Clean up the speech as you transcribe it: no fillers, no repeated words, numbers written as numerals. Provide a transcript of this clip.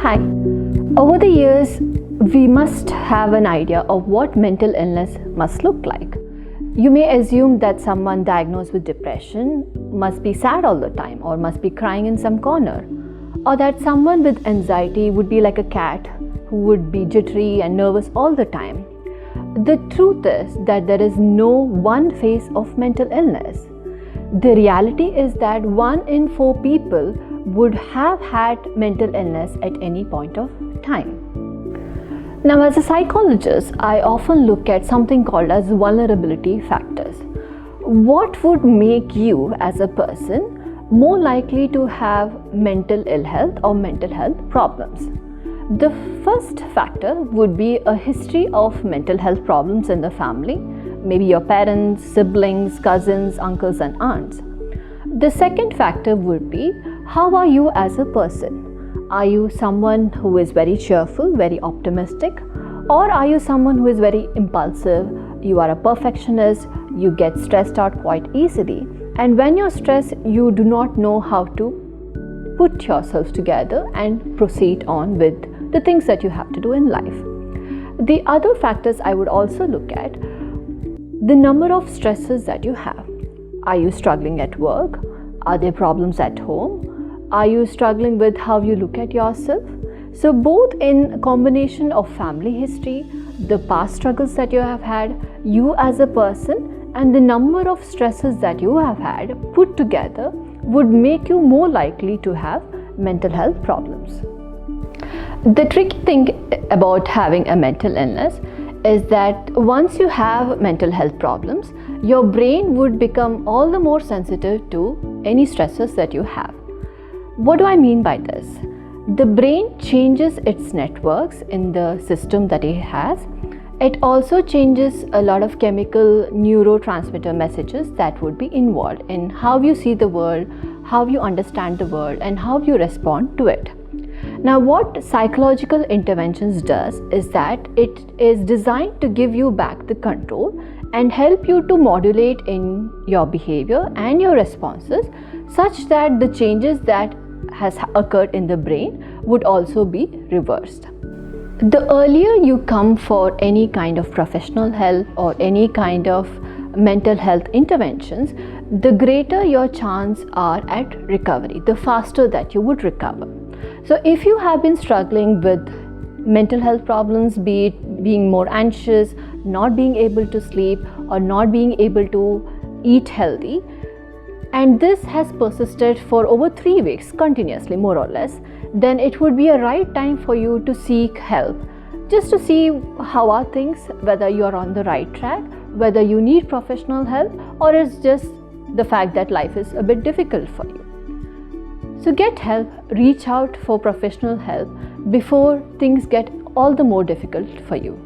Hi. Over the years, we must have an idea of what mental illness must look like. You may assume that someone diagnosed with depression must be sad all the time or must be crying in some corner, or that someone with anxiety would be like a cat who would be jittery and nervous all the time. The truth is that there is no one face of mental illness. The reality is that 1 in 4 people would have had mental illness at any point of time. Now, as a psychologist, I often look at something called as vulnerability factors. What would make you as a person more likely to have mental ill health or mental health problems? The first factor would be a history of mental health problems in the family, maybe your parents, siblings, cousins, uncles and aunts. The second factor would be, how are you as a person? Are you someone who is very cheerful, very optimistic? Or are you someone who is very impulsive? You are a perfectionist, you get stressed out quite easily. And when you're stressed, you do not know how to put yourself together and proceed on with the things that you have to do in life. The other factors I would also look at, the number of stresses that you have. Are you struggling at work? Are there problems at home? Are you struggling with how you look at yourself? So both in combination of family history, the past struggles that you have had, you as a person, and the number of stresses that you have had put together would make you more likely to have mental health problems. The tricky thing about having a mental illness is that once you have mental health problems, your brain would become all the more sensitive to any stresses that you have. What do I mean by this? The brain changes its networks in the system that it has. It also changes a lot of chemical neurotransmitter messages that would be involved in how you see the world, how you understand the world, and how you respond to it. Now, what psychological interventions does is that it is designed to give you back the control and help you to modulate in your behavior and your responses such that the changes that has occurred in the brain would also be reversed. The earlier you come for any kind of professional help or any kind of mental health interventions, the greater your chance are at recovery, the faster that you would recover. So if you have been struggling with mental health problems, be it being more anxious, not being able to sleep, or not being able to eat healthy, and this has persisted for over 3 weeks continuously, more or less, then it would be a right time for you to seek help, just to see how are things, whether you are on the right track, whether you need professional help, or it's just the fact that life is a bit difficult for you. So get help, reach out for professional help before things get all the more difficult for you.